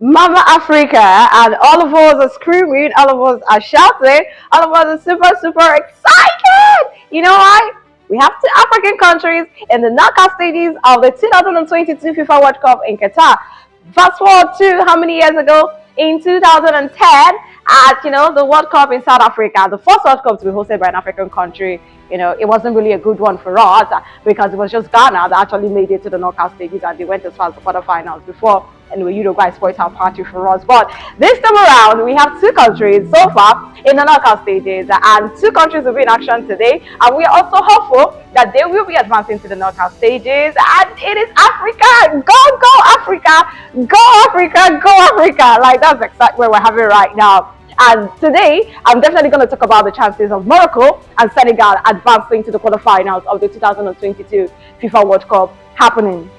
Mama Africa, and all of us are screaming, all of us are shouting, all of us are super excited. You know why? We have two African countries in the knockout stages of the 2022 FIFA World Cup in Qatar. Fast forward to how many years ago? In 2010, at the World Cup in South Africa, the first World Cup to be hosted by an African country. It wasn't really a good one for us because it was just Ghana that actually made it to the knockout stages and they went as far as the quarterfinals before. Anyway, Uruguay spoiled our party for us. But this time around, we have two countries so far in the knockout stages, and two countries will be in action today. And we are also hopeful that they will be advancing to the knockout stages. And it is Africa! Go Africa! Go Africa! Go Africa! Like, that's exactly what we're having right now. And today, I'm definitely going to talk about the chances of Morocco and Senegal advancing to the quarterfinals of the 2022 FIFA World Cup happening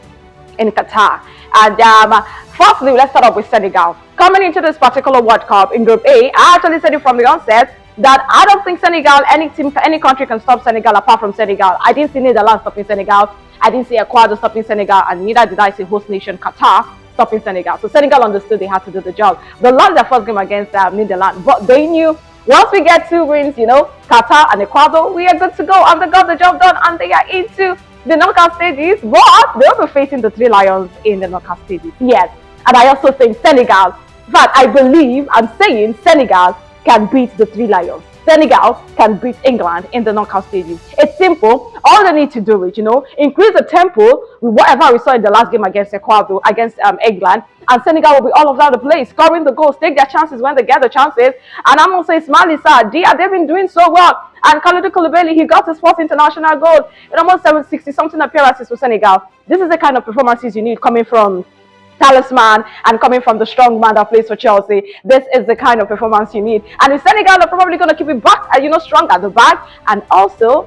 in Qatar. And firstly, let's start off with Senegal. Coming into this particular World Cup in Group A, I actually said it from the onset that I don't think Senegal, any country can stop Senegal apart from Senegal. I didn't see Netherlands stopping Senegal. I didn't see Ecuador stopping Senegal, and neither did I see host nation Qatar stopping Senegal. So Senegal understood they had to do the job. They lost their first game against Netherlands, but they knew once we get two wins, Qatar and Ecuador, we are good to go, and they got the job done, and they are into the knockout stages. But they'll be facing the three lions in the knockout stages. Yes, and I also think Senegal. In fact, I believe I'm saying Senegal can beat the three lions. Senegal can beat England in the knockout stages. It's simple. All they need to do is, increase the tempo with whatever we saw in the last game against Ecuador, against England, and Senegal will be all over the place, scoring the goals, take their chances when they get the chances. And I'm going to say Ismail Issa, they've been doing so well. And Kalidou Koulibaly, he got his first international goal in almost 760-something appearances for Senegal. This is the kind of performances you need coming from talisman and coming from the strong man that plays for Chelsea. This is the kind of performance you need. And in Senegal, they're probably going to keep it back, strong at the back, and also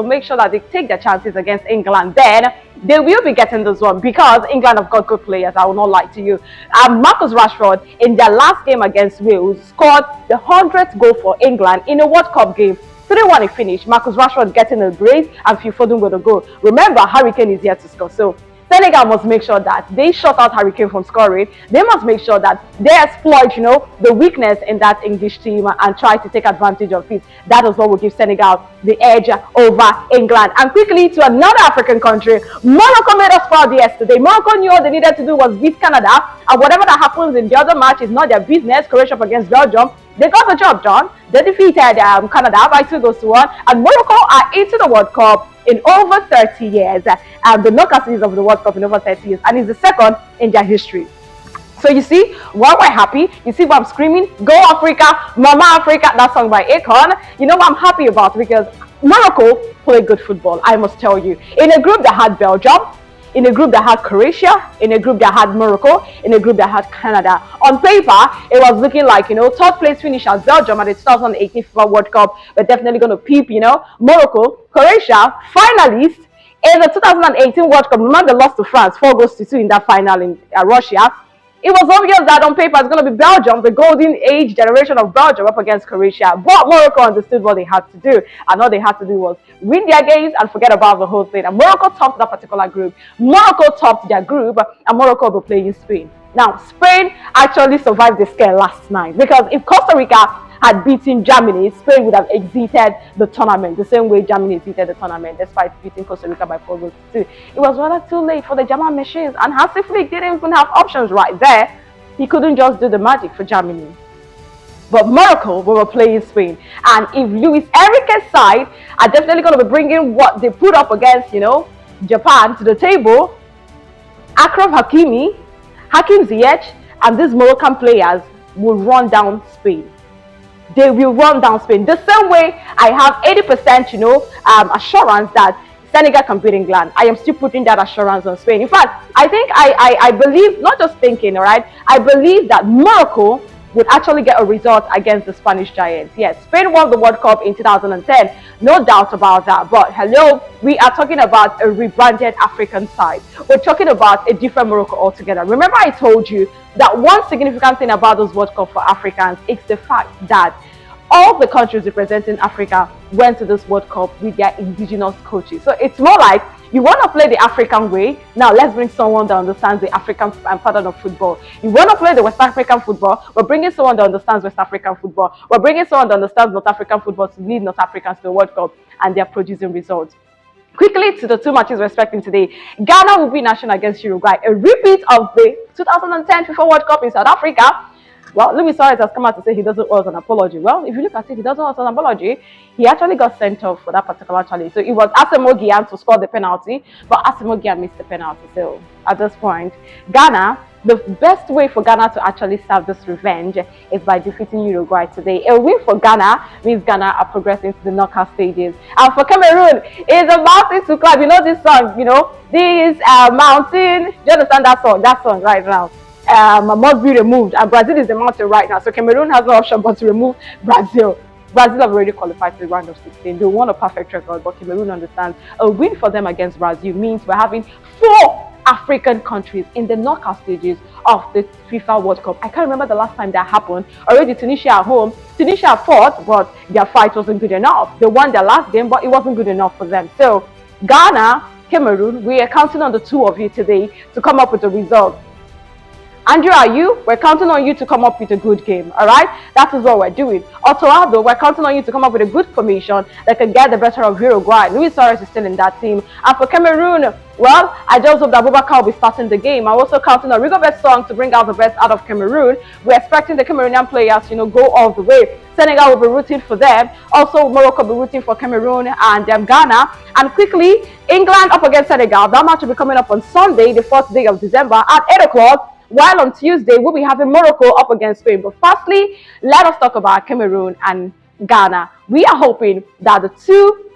make sure that they take their chances against England. Then they will be getting this one because England have got good players. I will not lie to you. Marcus Rashford in their last game against Wales scored the 100th goal for England in a World Cup game. 3-1 it finished. Marcus Rashford getting a brace and Phil Foden with a goal. Remember, Harry Kane is here to score. So Senegal must make sure that they shut out Harry Kane from scoring. They must make sure that they exploit, the weakness in that English team and try to take advantage of it. That is what will give Senegal the edge over England. And quickly to another African country, Morocco made us proud yesterday. Morocco knew all they needed to do was beat Canada, and whatever that happens in the other match is not their business. Croatia up against Belgium, they got the job done. They defeated Canada by 2-1, and Morocco are into the World Cup in over 30 years. The knockout series of the World Cup in over 30 years, and it's the second in their history. So you see why we're happy. You see why I'm screaming, go Africa, Mama Africa, that song by Akon. You know what I'm happy about? Because Morocco played good football, I must tell you. In a group that had Belgium, in a group that had Croatia, in a group that had Morocco, in a group that had Canada. On paper, it was looking like, third place finish as Belgium at the 2018 FIFA World Cup. We're definitely going to peep, Morocco, Croatia, finalists in the 2018 World Cup. Remember, they lost to France, 4-2 in that final in Russia. It was obvious that on paper it's going to be Belgium, the golden age generation of Belgium up against Croatia. But Morocco understood what they had to do. And all they had to do was win their games and forget about the whole thing. And Morocco topped that particular group. Morocco topped their group, and Morocco will be playing Spain. Now, Spain actually survived the scare last night, because if Costa Rica had beaten Germany, Spain would have exited the tournament the same way Germany exited the tournament, despite beating Costa Rica by 4-2. It was rather too late for the German machines, and Hansi Flick didn't even have options right there. He couldn't just do the magic for Germany. But Morocco were playing Spain, and if Luis Enrique's side are definitely going to be bringing what they put up against, Japan to the table, Achraf Hakimi, Hakim Ziyech, and these Moroccan players will run down Spain. They will run down Spain. The same way I have 80%, assurance that Senegal can beat England. I am still putting that assurance on Spain. In fact, I think I believe, not just thinking, all right, I believe that Morocco would actually get a result against the Spanish Giants. Yes, Spain won the World Cup in 2010, no doubt about that. But hello, we are talking about a rebranded African side. We're talking about a different Morocco altogether. Remember, I told you that one significant thing about this World Cup for Africans is the fact that all the countries representing Africa went to this World Cup with their indigenous coaches. So it's more like You want to play the African way. Now let's bring someone that understands the African pattern of football. You want to play the West African football. We're bringing someone that understands West African football. We're bringing someone that understands North African football to lead North Africans to the World Cup, and they're producing results. Quickly to the two matches we're expecting today. Ghana will be national against Uruguay, a repeat of the 2010 FIFA World Cup in South Africa. Well, Luis Suarez has come out to say he doesn't owe us an apology. Well, if you look at it, he doesn't owe us an apology. He actually got sent off for that particular challenge. So it was Asamoah Gyan to score the penalty, but Asamoah Gyan missed the penalty. So at this point, Ghana, the best way for Ghana to actually serve this revenge is by defeating Uruguay today. A win for Ghana means Ghana are progressing to the knockout stages. And for Cameroon, it's a mountain to climb. You know this song, this mountain. Do you understand that song? That song right now. Must be removed, and Brazil is the mountain right now, so Cameroon has no option but to remove Brazil. Brazil have already qualified to the round of 16. They want a perfect record, but Cameroon understands a win for them against Brazil means we're having 4 African countries in the knockout stages of the FIFA World Cup. I can't remember the last time that happened. Already Tunisia at home. Tunisia fought, but their fight wasn't good enough. They won their last game, but it wasn't good enough for them. So Ghana, Cameroon, we are counting on the two of you today to come up with a result. Andrew, we're counting on you to come up with a good game, all right? That is what we're doing. Otto, we're counting on you to come up with a good formation that can get the better of Uruguay. Luis Suarez is still in that team. And for Cameroon, well, I just hope that Abubakar will be starting the game. I'm also counting on Rigobet's song to bring out the best out of Cameroon. We're expecting the Cameroonian players, go all the way. Senegal will be rooting for them. Also, Morocco will be rooting for Cameroon and Ghana. And quickly, England up against Senegal. That match will be coming up on Sunday, the 1st day of December at 8 o'clock. While on Tuesday, we'll be having Morocco up against Spain. But firstly, let us talk about Cameroon and Ghana. We are hoping that the two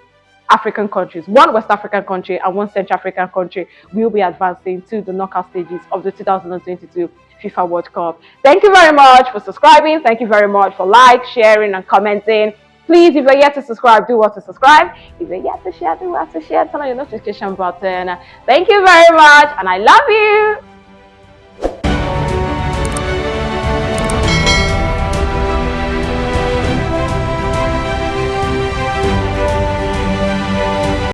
African countries, one West African country and one Central African country, will be advancing to the knockout stages of the 2022 FIFA World Cup. Thank you very much for subscribing. Thank you very much for sharing, and commenting. Please, if you're yet to subscribe, do what to subscribe. If you're yet to share, do what to share. Turn on your notification button. Thank you very much, and I love you.